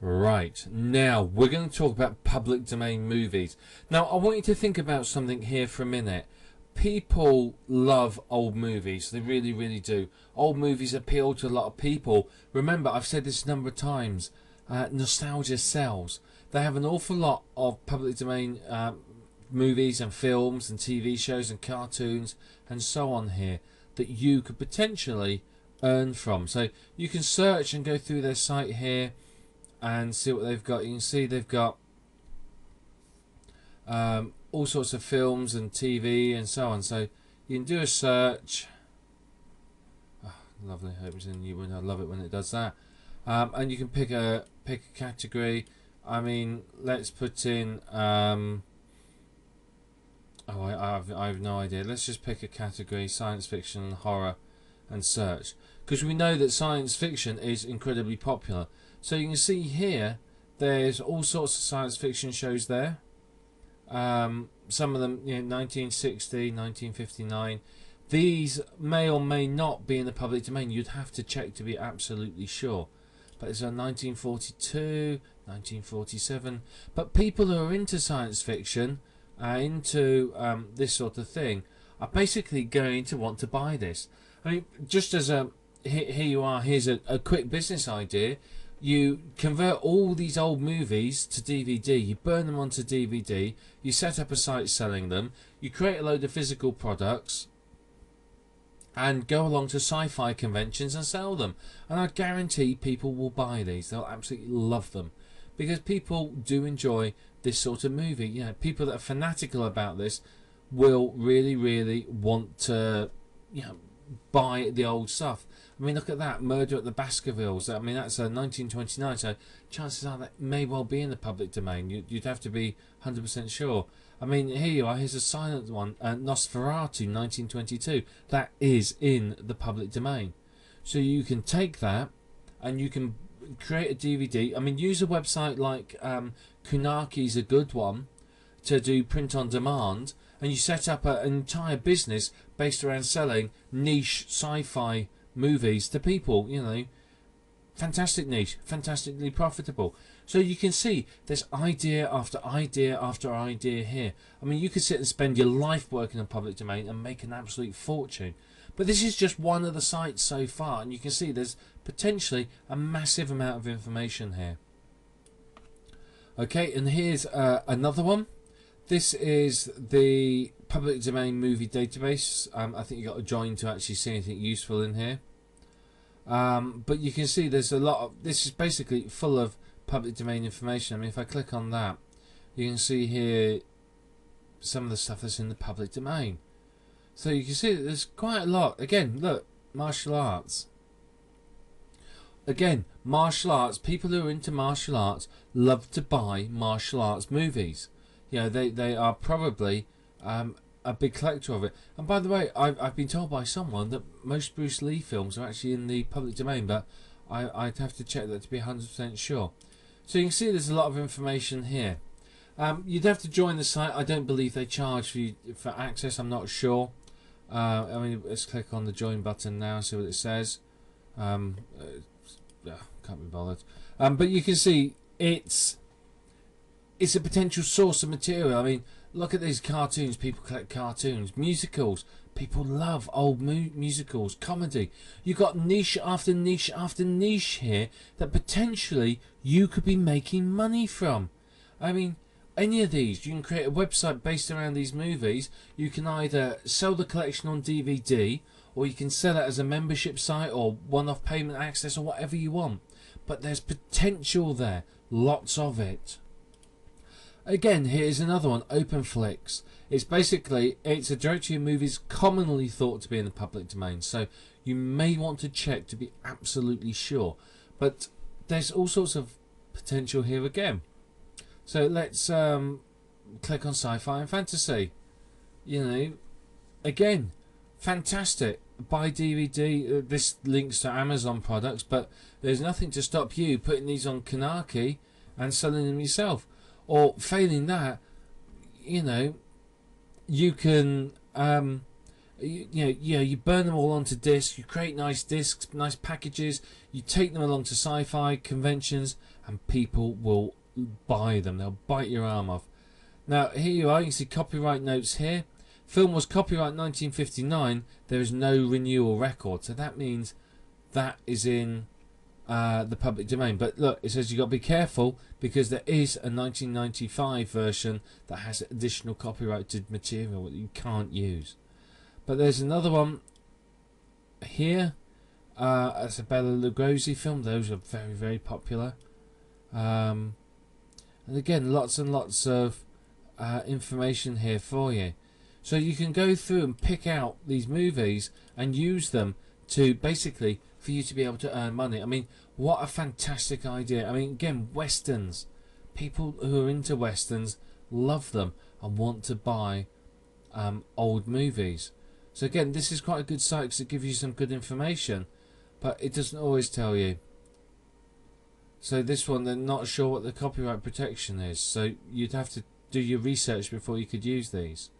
Right, now we're going to talk about public domain movies. Now I want you to think about something here for a minute. People love old movies, they really, really do. Old movies appeal to a lot of people. Remember, I've said this a number of times, nostalgia sells. They have an awful lot of public domain movies and films and TV shows and cartoons and so on here that you could potentially earn from. So you can search and go through their site here and see what they've got. You can see they've got all sorts of films and TV and so on. So you can do a search. Oh, lovely, I hope it's in you. I love it when it does that. And you can pick a category. I mean, let's put in. I have no idea. Let's just pick a category: science fiction and horror, and search, because we know that science fiction is incredibly popular. So you can see here, there's all sorts of science fiction shows there. Some of them, 1960, 1959. These may or may not be in the public domain. You'd have to check to be absolutely sure. But it's a 1942, 1947. But people who are into science fiction, into this sort of thing, are basically going to want to buy this. I mean, just as a here you are. Here's a quick business idea. You convert all these old movies to DVD, you burn them onto DVD, you set up a site selling them, you create a load of physical products and go along to sci-fi conventions and sell them. And I guarantee people will buy these. They'll absolutely love them, because people do enjoy this sort of movie. People that are fanatical about this will really, really want to buy the old stuff. I mean, look at that, Murder at the Baskervilles. I mean, that's 1929, so chances are that may well be in the public domain. You'd have to be 100% sure. I mean, here you are, here's a silent one, Nosferatu, 1922. That is in the public domain. So you can take that and you can create a DVD. I mean, use a website like Kunaki's a good one to do print on demand, and you set up an entire business based around selling niche sci-fi movies to people. Fantastic niche, fantastically profitable. So you can see there's idea after idea after idea here. I mean, you could sit and spend your life working on public domain and make an absolute fortune. But this is just one of the sites so far, and you can see there's potentially a massive amount of information here. Okay, and here's another one. This is the public domain movie database. I think you got to join to actually see anything useful in here. But you can see there's a lot of, this is basically full of public domain information. I mean, if I click on that, you can see here some of the stuff that's in the public domain. So you can see that there's quite a lot. Again, look, martial arts. Again, martial arts. People who are into martial arts love to buy martial arts movies. They are probably a big collector of it. And by the way, I've been told by someone that most Bruce Lee films are actually in the public domain, but I'd have to check that to be 100% sure. So you can see there's a lot of information here. You'd have to join the site. I don't believe they charge for access. I'm not sure. I mean, let's click on the join button now and see what it says. Can't be bothered. But you can see it's a potential source of material. I mean, look at these cartoons. People collect cartoons. Musicals. People love old musicals. Comedy. You've got niche after niche after niche here that potentially you could be making money from. I mean, any of these. You can create a website based around these movies. You can either sell the collection on DVD, or you can sell it as a membership site or one-off payment access, or whatever you want. But there's potential there. Lots of it. Again, here's another one, OpenFlix. It's a directory of movies commonly thought to be in the public domain, so you may want to check to be absolutely sure. But there's all sorts of potential here again. So let's click on sci-fi and fantasy. Again, fantastic. Buy DVD. This links to Amazon products, but there's nothing to stop you putting these on Kanaki and selling them yourself. Or failing that, you can You burn them all onto discs. You create nice discs, nice packages. You take them along to sci-fi conventions, and people will buy them. They'll bite your arm off. Now here you are. You can see copyright notes here. Film was copyright 1959. There is no renewal record, so that means that is in the public domain. But look, it says you've got to be careful because there is a 1995 version that has additional copyrighted material that you can't use. But there's another one here. It's a Bela Lugosi film. Those are very, very popular. And again, lots and lots of information here for you. So you can go through and pick out these movies and use them to basically for you to be able to earn money. I mean, what a fantastic idea. I mean, again, westerns. People who are into westerns love them and want to buy old movies. So again, this is quite a good site because it gives you some good information, but it doesn't always tell you. So this one, they're not sure what the copyright protection is, so you'd have to do your research before you could use these.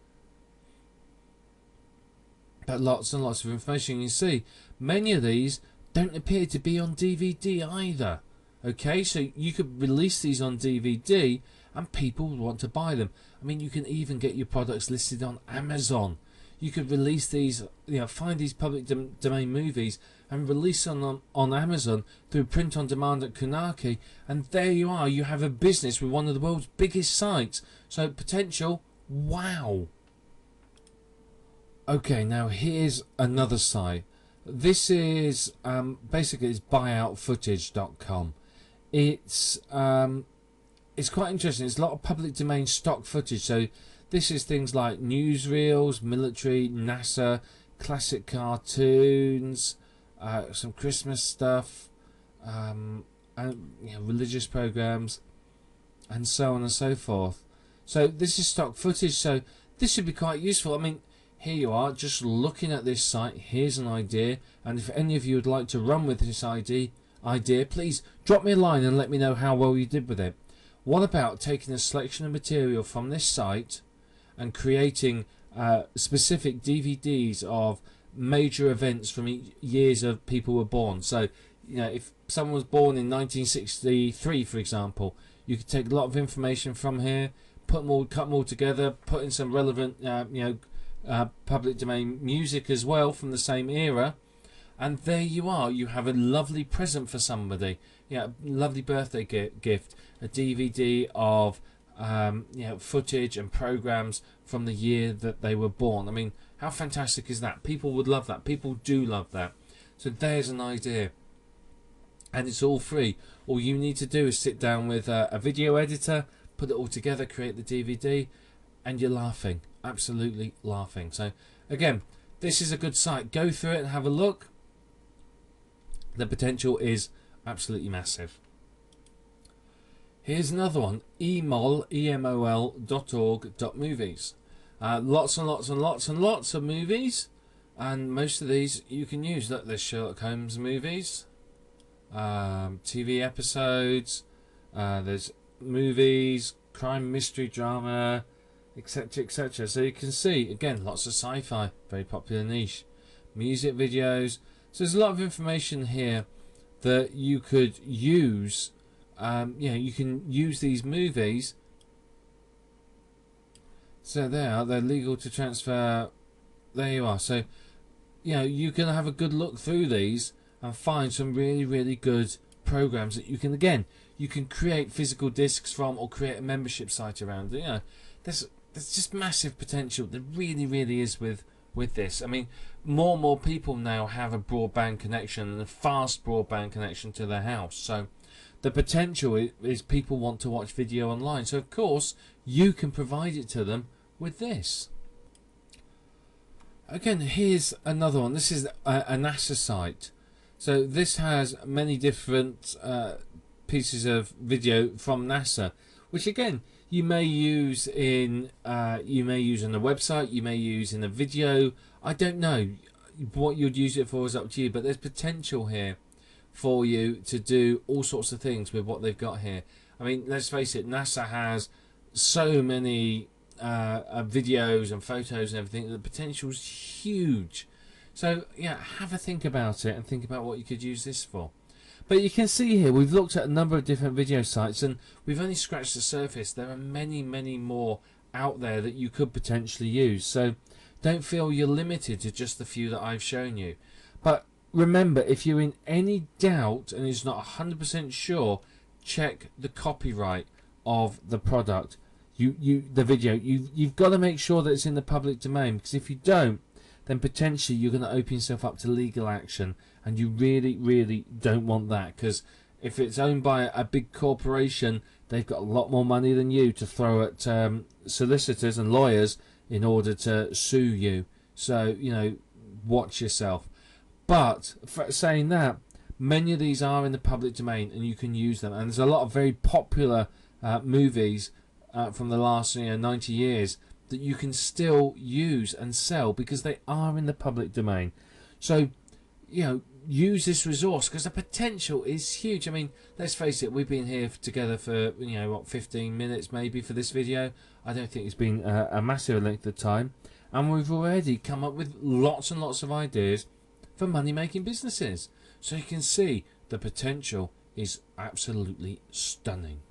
But lots and lots of information. You see, many of these don't appear to be on DVD either. Okay, so you could release these on DVD and people would want to buy them. I mean, you can even get your products listed on Amazon. You could release these, find these public domain movies and release them on Amazon through print on demand at Kunaki, and there you are. You have a business with one of the world's biggest sites. So potential, wow. Okay, now here's another site. This is basically it's buyoutfootage.com. It's quite interesting. It's a lot of public domain stock footage. So this is things like newsreels, military, NASA, classic cartoons, some Christmas stuff, and religious programs, and so on and so forth. So this is stock footage. So this should be quite useful. I mean, here you are, just looking at this site. Here's an idea, and if any of you would like to run with this idea, please drop me a line and let me know how well you did with it. What about taking a selection of material from this site and creating specific DVDs of major events from years of people were born? So, if someone was born in 1963, for example, you could take a lot of information from here, cut them all together, put in some relevant, public domain music as well from the same era, and there you are. You have a lovely present for somebody. Lovely birthday gift, a DVD of footage and programs from the year that they were born. I mean, how fantastic is that? People would love that. People do love that. So there's an idea, and it's all free. All you need to do is sit down with a video editor, put it all together, create the DVD, and you're laughing, absolutely laughing. So again, this is a good site. Go through it and have a look. The potential is absolutely massive. Here's another one, emol.org.movies. Lots and lots and lots and lots of movies, and most of these you can use. Look, there's Sherlock Holmes movies, TV episodes, there's movies, crime, mystery, drama, etc, etc. So you can see, again, lots of sci-fi, very popular niche, music videos. So there's a lot of information here that you could use. You can use these movies. So they're legal to transfer. There you are. So you can have a good look through these and find some really, really good programs that you can create physical discs from, or create a membership site around. There's just massive potential. There really, really is with this. I mean, more and more people now have a broadband connection, and a fast broadband connection to their house. So the potential is people want to watch video online. So of course you can provide it to them with this. Again, here's another one. This is a NASA site. So this has many different pieces of video from NASA, which again you may use in on a website, you may use in a video. I don't know what you'd use it for, is up to you, but there's potential here for you to do all sorts of things with what they've got here. I mean, let's face it, NASA has so many videos and photos and everything, the potential is huge. So yeah, have a think about it and think about what you could use this for. But you can see here we've looked at a number of different video sites and we've only scratched the surface. There are many more out there that you could potentially use. So don't feel you're limited to just the few that I've shown you. But remember, if you're in any doubt and is not 100% sure, check the copyright of the product. The video. You've got to make sure that it's in the public domain, because if you don't, then potentially you're going to open yourself up to legal action, and you really don't want that, because if it's owned by a big corporation, they've got a lot more money than you to throw at solicitors and lawyers in order to sue you. So, you know, watch yourself. But for saying that, many of these are in the public domain and you can use them, and there's a lot of very popular movies from the last 90 years that you can still use and sell because they are in the public domain. So, you know, use this resource because the potential is huge. I mean, let's face it, we've been here together for, you know, what, 15 minutes maybe for this video. I don't think it's been a massive length of time, and we've already come up with lots and lots of ideas for money-making businesses. So you can see the potential is absolutely stunning.